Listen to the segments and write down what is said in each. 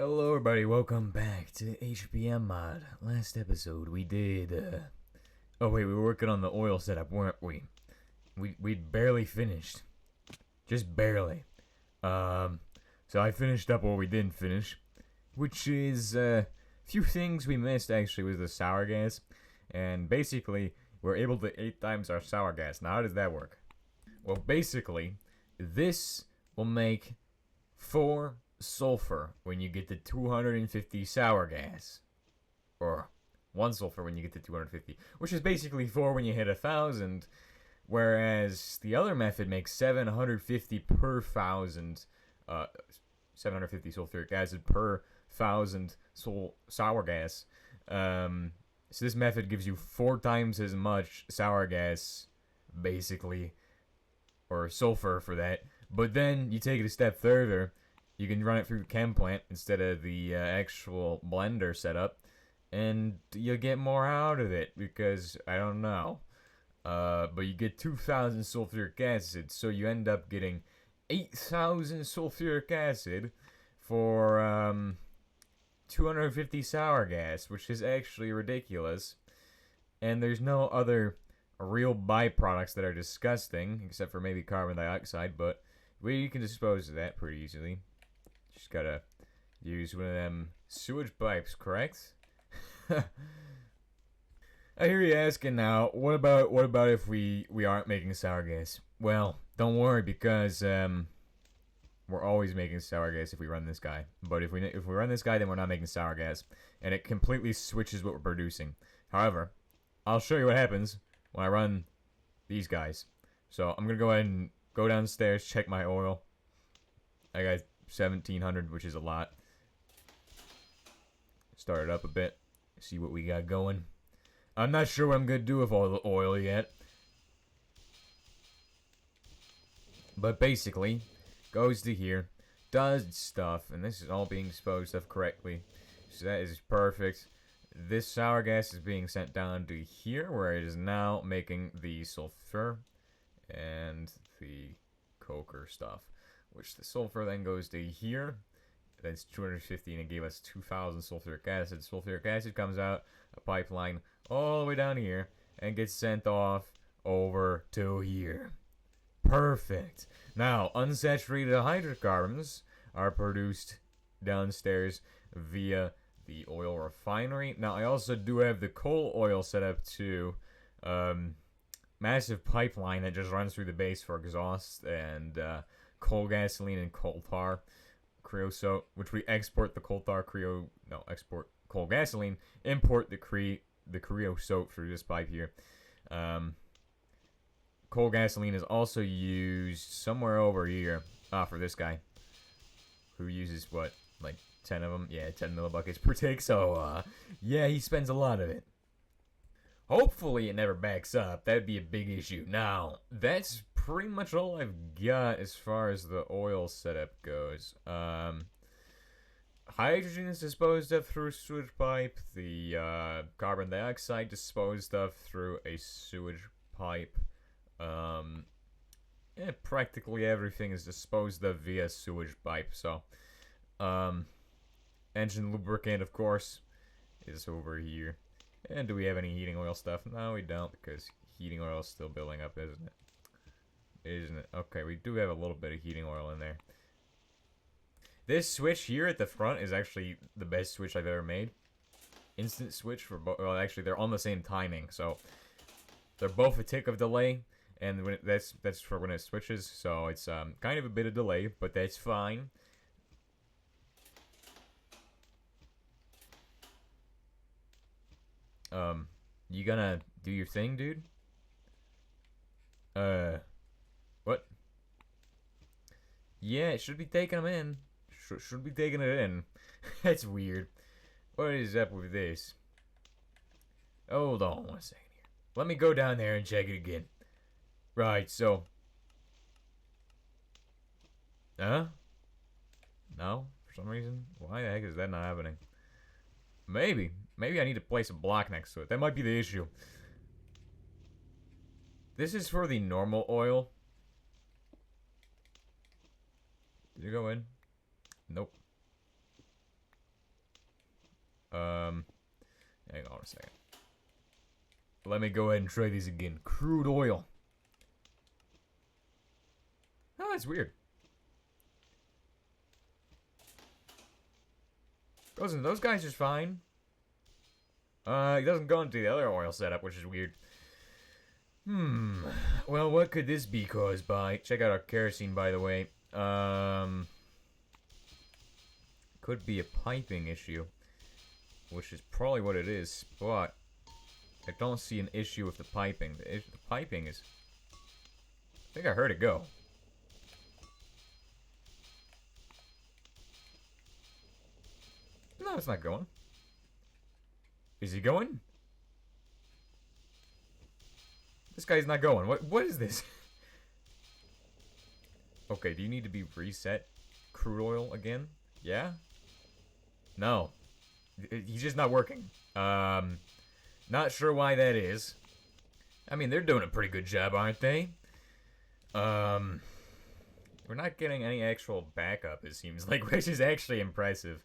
Hello everybody, welcome back to HBM mod. Last episode we did, oh wait, we were working on the oil setup, weren't we? We'd barely finished. Just barely. So I finished up what we didn't finish, which is, few things we missed actually was the sour gas. And basically, we're able to 8 times our sour gas. Now how does that work? Well, basically, this will make 4 sulfur when you get to 250 sour gas. Or 1 sulfur when you get to 250. Which is basically 4 when you hit 1,000. Whereas the other method makes 750 per 1,000. 750 sulfuric acid per 1,000 sour gas. So this method gives you 4 times as much sour gas, basically. Or sulfur for that. But then you take it a step further. You can run it through the chem plant instead of the actual blender setup, and you get more out of it because I don't know. But you get 2,000 sulfuric acid, so you end up getting 8,000 sulfuric acid for 250 sour gas, which is actually ridiculous. And there's no other real byproducts that are disgusting, except for maybe carbon dioxide, but we can dispose of that pretty easily. Just gotta use one of them sewage pipes, correct? I hear you asking now, what about if we aren't making sour gas? Well, don't worry because we're always making sour gas if we run this guy. But if we run this guy, then we're not making sour gas, and it completely switches what we're producing. However, I'll show you what happens when I run these guys. So I'm gonna go ahead and go downstairs, check my oil. I got 1,700, which is a lot. Start it up a bit, see what we got going. I'm not sure what I'm gonna do with all the oil yet, but basically goes to here, does stuff, and this is all being disposed of correctly, so that is perfect. This sour gas is being sent down to here, where it is now making the sulfur and the coker stuff. Which the sulfur then goes to here. That's 250, and it gave us 2,000 sulfuric acid. Sulfuric acid comes out a pipeline all the way down here and gets sent off over to here. Perfect. Now, unsaturated hydrocarbons are produced downstairs via the oil refinery. Now, I also do have the coal oil set up too. Massive pipeline that just runs through the base for exhaust and coal gasoline and coal tar creosote, which we export the coal tar export coal gasoline, import the creosote through this pipe here. Coal gasoline is also used somewhere over here for this guy, who uses what, like 10 of them? Yeah, 10 millibuckets per take. So yeah, he spends a lot of it. Hopefully it never backs up. That'd be a big issue. Now, that's pretty much all I've got as far as the oil setup goes. Hydrogen is disposed of through a sewage pipe. The carbon dioxide disposed of through a sewage pipe. Yeah, practically everything is disposed of via sewage pipe. So, engine lubricant, of course, is over here. And do we have any heating oil stuff? No, we don't, because heating oil is still building up, isn't it? Isn't it? Okay, we do have a little bit of heating oil in there. This switch here at the front is actually the best switch I've ever made. Instant switch for both. Well, actually, they're on the same timing, so they're both a tick of delay, and when that's for when it switches. So it's kind of a bit of delay, but that's fine. You gonna do your thing, dude? What? Yeah, it should be taking them in. Should be taking it in. That's weird. What is up with this? Hold on 1 second here. Let me go down there and check it again. Right, so. Huh? No? For some reason? Why the heck is that not happening? Maybe I need to place a block next to it. That might be the issue. This is for the normal oil. Did you go in? Nope. Hang on a second. Let me go ahead and try these again. Crude oil. Oh, that's weird. Those guys are fine. It doesn't go into the other oil setup, which is weird. Well, what could this be caused by? Check out our kerosene, by the way. Could be a piping issue, which is probably what it is, but I don't see an issue with the piping. The piping is... I think I heard it go. No, it's not going. Is he going? This guy's not going. What is this? Okay, do you need to be reset crude oil again? Yeah? No. He's just not working. Not sure why that is. I mean, they're doing a pretty good job, aren't they? We're not getting any actual backup, it seems like, which is actually impressive.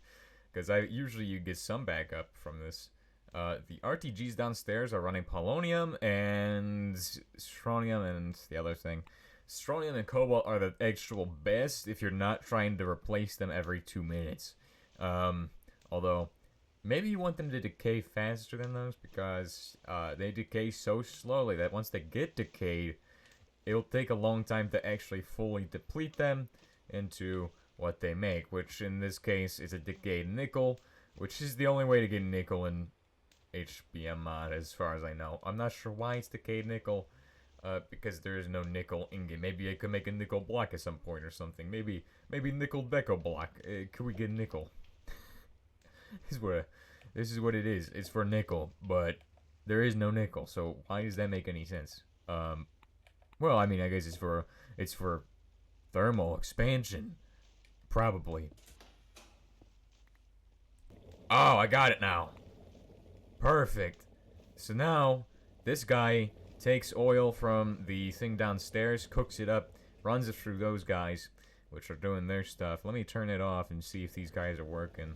Because usually you get some backup from this. The RTGs downstairs are running polonium and strontium and the other thing. Strontium and cobalt are the actual best if you're not trying to replace them every 2 minutes. Although, maybe you want them to decay faster than those because they decay so slowly that once they get decayed, it'll take a long time to actually fully deplete them into what they make, which in this case is a decayed nickel, which is the only way to get nickel in HBM mod as far as I know. I'm not sure why it's decayed nickel, because there is no nickel ingot. Maybe I could make a nickel block at some point or something. Maybe nickel deco block. Could we get nickel? This is what it is. It's for nickel, but there is no nickel. So why does that make any sense? Well, I mean, I guess it's for thermal expansion, probably. Oh, I got it now. Perfect. So now this guy takes oil from the thing downstairs, cooks it up, runs it through those guys, which are doing their stuff. Let me turn it off and see if these guys are working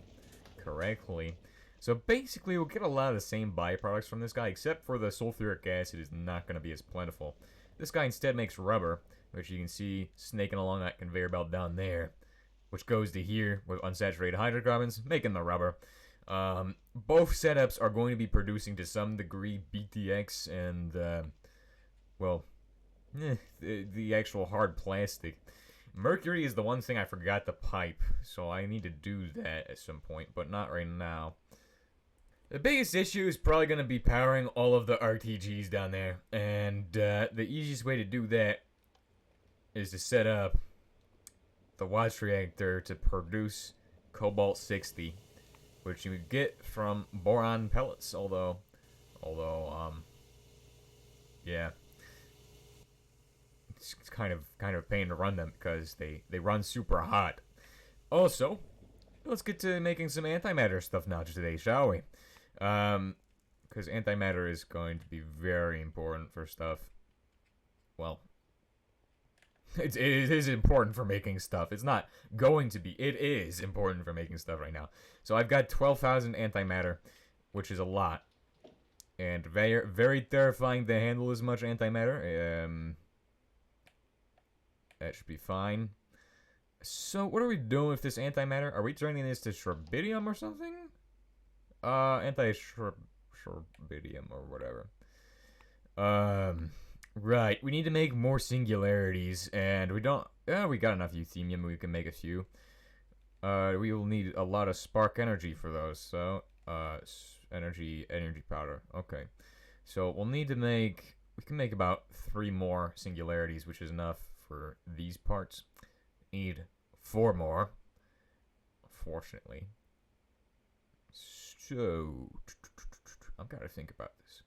correctly. So basically, we'll get a lot of the same byproducts from this guy, except for the sulfuric acid is not going to be as plentiful. This guy instead makes rubber, which you can see snaking along that conveyor belt down there, which goes to here with unsaturated hydrocarbons, making the rubber. Both setups are going to be producing to some degree BTX and, well, the actual hard plastic. Mercury is the one thing I forgot to pipe, so I need to do that at some point, but not right now. The biggest issue is probably going to be powering all of the RTGs down there, and the easiest way to do that is to set up the watch reactor to produce cobalt-60, which you would get from boron pellets, although, yeah. It's kind of a pain to run them because they run super hot. Also, let's get to making some antimatter stuff now today, shall we? Because antimatter is going to be very important for stuff. Well, it is important for making stuff. It's not going to be. It is important for making stuff right now. So I've got 12,000 antimatter, which is a lot. And very, very terrifying to handle as much antimatter. That should be fine. So what are we doing with this antimatter? Are we turning this to sherbidium or something? Anti-sherbidium or whatever. Right. We need to make more singularities, and we don't... we got enough euthenium. We can make a few. We will need a lot of spark energy for those. So, energy powder. Okay. So we'll need to make... We can make about 3 more singularities, which is enough for these parts. Need 4 more, unfortunately. So, I've got to think about this.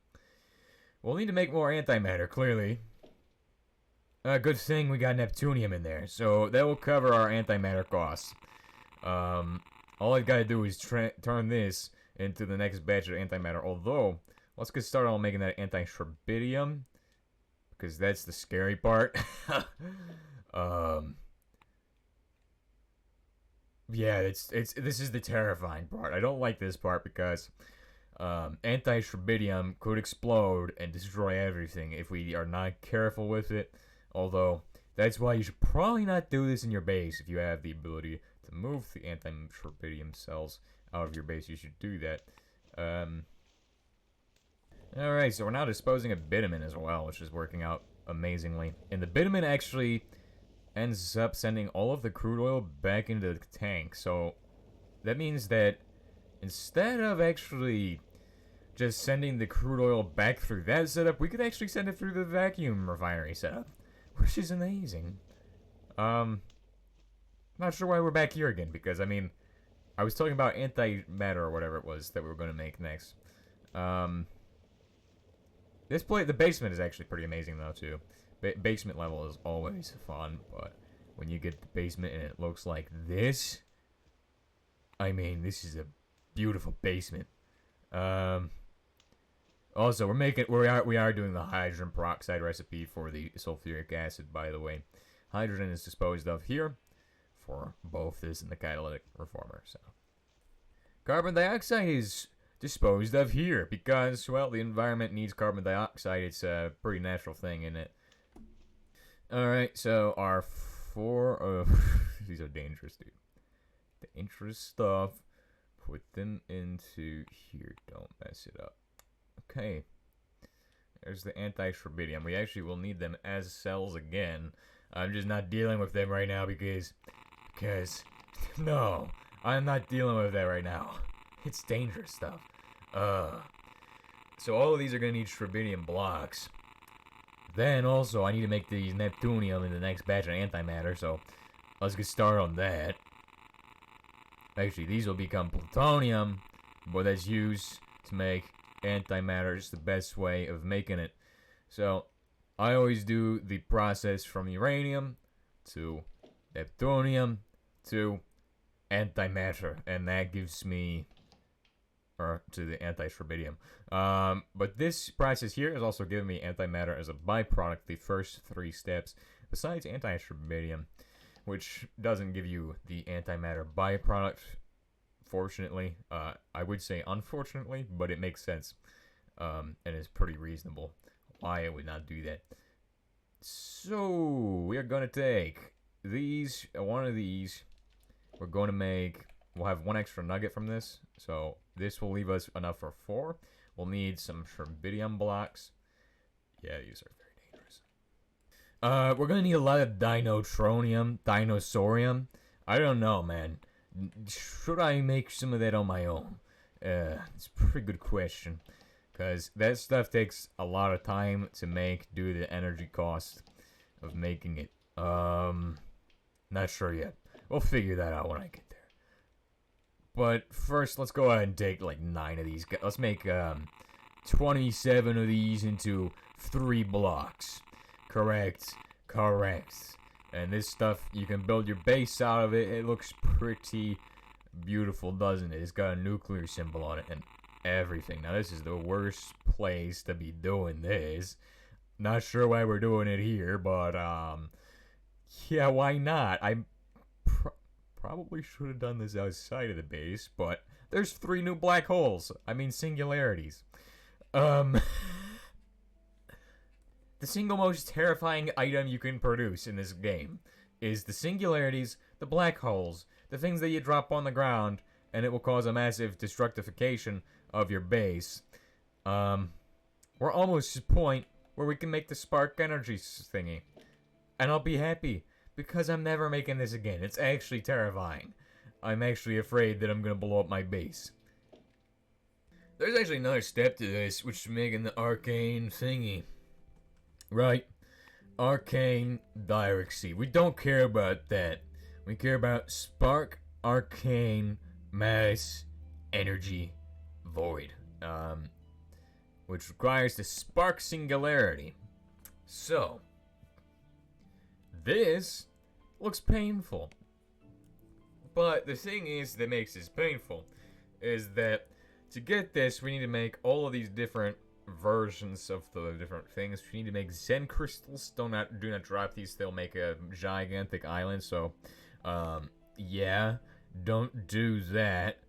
We'll need to make more antimatter, clearly. Good thing we got Neptunium in there, so that will cover our antimatter costs. All I've got to do is turn this into the next batch of antimatter, although, let's get started on making that anti-sherbidium, because that's the scary part. Yeah, this is the terrifying part. I don't like this part because anti-shrubbidium could explode and destroy everything if we are not careful with it. Although, that's why you should probably not do this in your base. If you have the ability to move the anti-shrubbidium cells out of your base, you should do that. Alright, so we're now disposing of bitumen as well, which is working out amazingly. And the bitumen actually ends up sending all of the crude oil back into the tank. So that means that instead of actually just sending the crude oil back through that setup, we could actually send it through the vacuum refinery setup, which is amazing. Not sure why we're back here again, because, I mean, I was talking about antimatter or whatever it was that we were going to make next. The basement is actually pretty amazing, though, too. Basement level is always fun, but when you get the basement and it looks like this, I mean, this is a beautiful basement. Also, we are doing the hydrogen peroxide recipe for the sulfuric acid, by the way. Hydrogen is disposed of here for both this and the catalytic reformer. So, carbon dioxide is disposed of here because, well, the environment needs carbon dioxide. It's a pretty natural thing, isn't it? Alright, so our four... these are dangerous, dude. Dangerous stuff. Put them into here. Don't mess it up. Okay. There's the anti-shrubbidium. We actually will need them as cells again. I'm just not dealing with them right now because... No, I'm not dealing with that right now. It's dangerous stuff. So all of these are going to need shrubbidium blocks. Then also, I need to make these neptunium in the next batch of antimatter, so let's get started on that. Actually, these will become plutonium, but that's used to make antimatter. It's the best way of making it. So, I always do the process from uranium to neptunium to antimatter, and that gives me... or to the anti-shrubbidium. But this process here is also giving me antimatter as a byproduct, the first 3 steps, besides anti-shrubbidium, which doesn't give you the antimatter byproduct, fortunately. I would say unfortunately, but it makes sense, and is pretty reasonable why I would not do that. So, we are going to take these, one of these, we're going to make... We'll have 1 extra nugget from this, so this will leave us enough for 4. We'll need some shrubbidium blocks. Yeah, these are very dangerous. We're gonna need a lot of dinosorium. I don't know, man. Should I make some of that on my own? It's a pretty good question, because that stuff takes a lot of time to make due to the energy cost of making it. Not sure yet. We'll figure that out when I get there. But first, let's go ahead and take like 9 of these. Let's make 27 of these into 3 blocks. Correct. And this stuff, you can build your base out of it. It looks pretty beautiful, doesn't it? It's got a nuclear symbol on it and everything. Now, this is the worst place to be doing this. Not sure why we're doing it here, but yeah, why not? Probably should have done this outside of the base, but there's 3 new black holes. I mean, singularities. The single most terrifying item you can produce in this game is the singularities, the black holes, the things that you drop on the ground, and it will cause a massive destructification of your base. We're almost to the point where we can make the spark energy thingy. And I'll be happy. Because I'm never making this again. It's actually terrifying. I'm actually afraid that I'm going to blow up my base. There's actually another step to this, which is making the arcane thingy. Right. Arcane Diarexy. We don't care about that. We care about Spark Arcane Mass Energy Void. Which requires the Spark Singularity. So... this looks painful. But the thing is that makes this painful is that to get this, we need to make all of these different versions of the different things. We need to make Zen crystals. Do not drop these. They'll make a gigantic island. So, yeah, don't do that.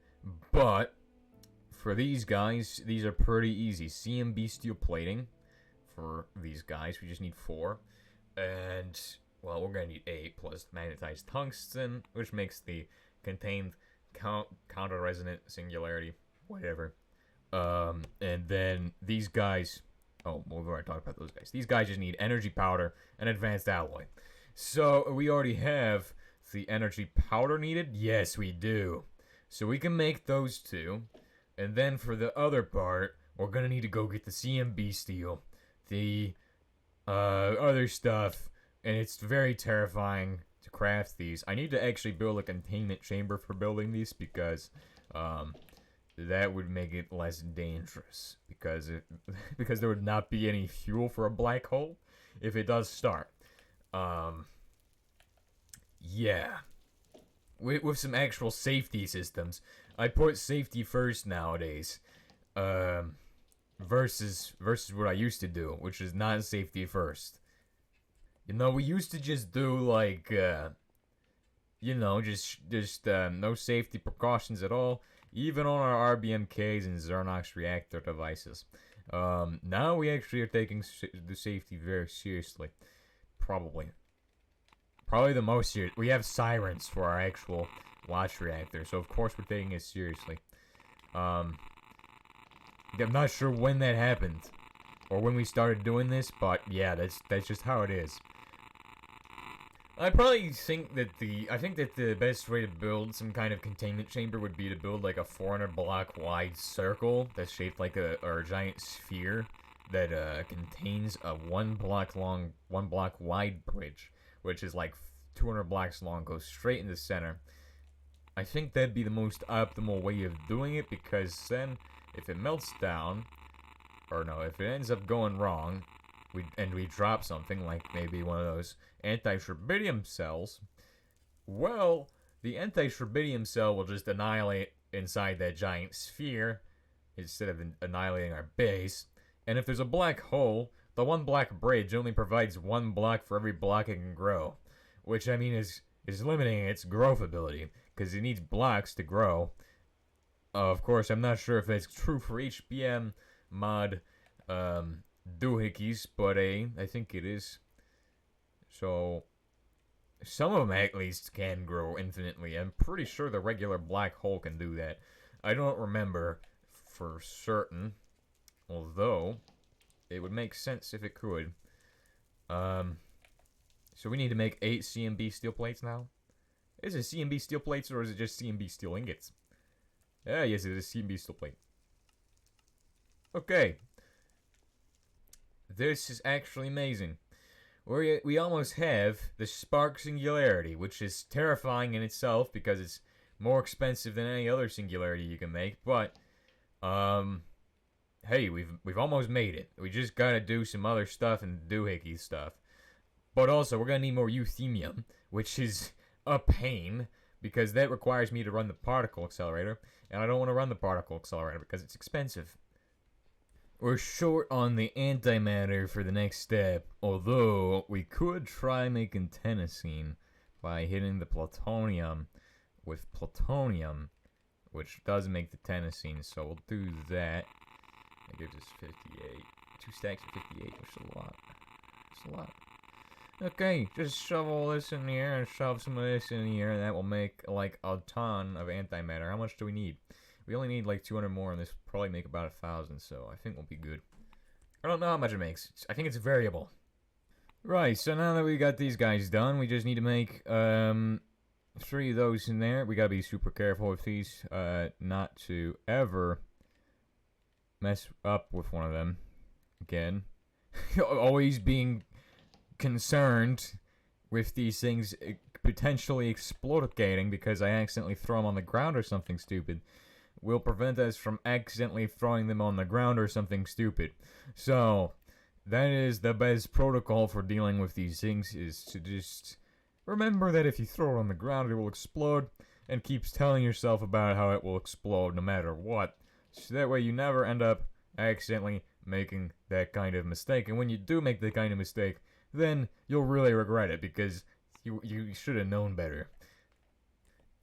But for these guys, these are pretty easy. CMB steel plating for these guys. We just need 4. And, well, we're going to need 8 plus magnetized tungsten, which makes the contained counter-resonant singularity, whatever. And then these guys... Oh, well, we've already talked about those guys. These guys just need energy powder and advanced alloy. So, we already have the energy powder needed? Yes, we do. So we can make those 2. And then for the other part, we're gonna need to go get the CMB steel. The other stuff. And it's very terrifying to craft these. I need to actually build a containment chamber for building these because that would make it less dangerous. Because there would not be any fuel for a black hole if it does start. Yeah. With some actual safety systems. I put safety first nowadays. Versus what I used to do, which is not safety first. You know, we used to just do like, you know, just no safety precautions at all, even on our RBMKs and Xernox reactor devices. Now we actually are taking the safety very seriously. Probably the most serious. We have sirens for our actual watch reactor, so of course we're taking it seriously. I'm not sure when that happened, or when we started doing this, but yeah, that's just how it is. I think that the best way to build some kind of containment chamber would be to build like a 400 block wide circle that's shaped like a giant sphere that contains a 1 block long, 1 block wide bridge, which is like 200 blocks long, goes straight in the center. I think that'd be the most optimal way of doing it, because then if it melts down, or no, if it ends up going wrong, we drop something like maybe one of those anti-sherbidium cells, well, the anti-sherbidium cell will just annihilate inside that giant sphere instead of annihilating our base. And if there's a black hole, the 1 block bridge only provides 1 block for every block it can grow, which I mean is limiting its growth ability because it needs blocks to grow. Of course, I'm not sure if that's true for HBM mod doohickeys, but I think it is. So, some of them at least can grow infinitely. I'm pretty sure the regular black hole can do that. I don't remember for certain, although it would make sense if it could. So we need to make 8 CMB steel plates now. Is it CMB steel plates or is it just CMB steel ingots? Yes, it is CMB steel plate. Okay. This is actually amazing. We almost have the spark singularity, which is terrifying in itself because it's more expensive than any other singularity you can make. But, hey, we've almost made it. We just gotta do some other stuff and doohickey stuff. But also, we're gonna need more euthemium, which is a pain because that requires me to run the particle accelerator, and I don't want to run the particle accelerator because it's expensive. We're short on the antimatter for the next step, although we could try making tennessine by hitting the plutonium with plutonium, which does make the tennessine, so we'll do that. It gives us 58. 2 stacks of 58, which is a lot. It's a lot. Okay, just shove all this in here and shove some of this in here, and that will make like a ton of antimatter. How much do we need? We only need like 200 more, and this will probably make about 1,000, so I think we'll be good. I don't know how much it makes. I think it's variable. Right, so now that we got these guys done, we just need to make 3 of those in there. We gotta be super careful with these, not to ever mess up with one of them again. Always being concerned with these things potentially exploding because I accidentally throw them on the ground or something stupid will prevent us from accidentally throwing them on the ground or something stupid. So that is the best protocol for dealing with these things, is to just remember that if you throw it on the ground it will explode, and keeps telling yourself about how it will explode no matter what, so that way you never end up accidentally making that kind of mistake. And when you do make that kind of mistake, then you'll really regret it because you should have known better.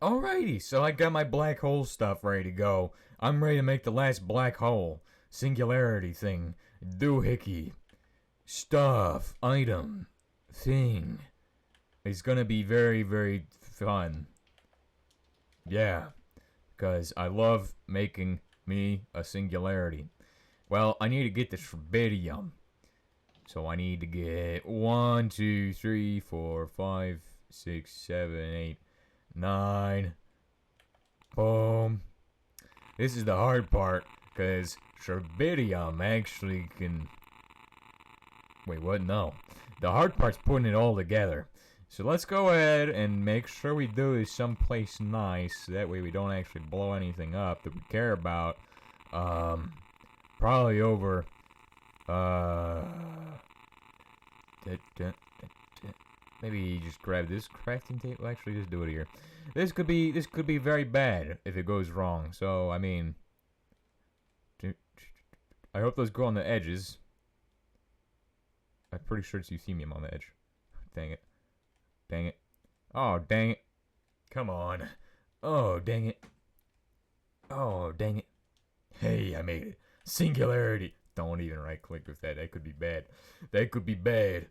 Alrighty, so I got my black hole stuff ready to go. I'm ready to make the last black hole. Singularity thing. Doohickey. Stuff. Item. Thing. It's gonna be very, very fun. Yeah. Because I love making me a singularity. Well, I need to get the tribedium. So I need to get 1, 2, 3, 4, 5, 6, 7, 8, 9. Boom. This is the hard part, because tribedium actually can... Wait, what? No. The hard part's putting it all together. So let's go ahead and make sure we do this someplace nice. That way we don't actually blow anything up that we care about. Probably over... Maybe just grab this crafting table. Actually, just do it here. This could be very bad if it goes wrong. So I mean, I hope those go on the edges. I'm pretty sure it's euthemium on the edge. Dang it! Dang it! Oh dang it! Come on! Oh dang it! Oh dang it! Hey, I made it! Singularity! Don't even right click with that. That could be bad. That could be bad.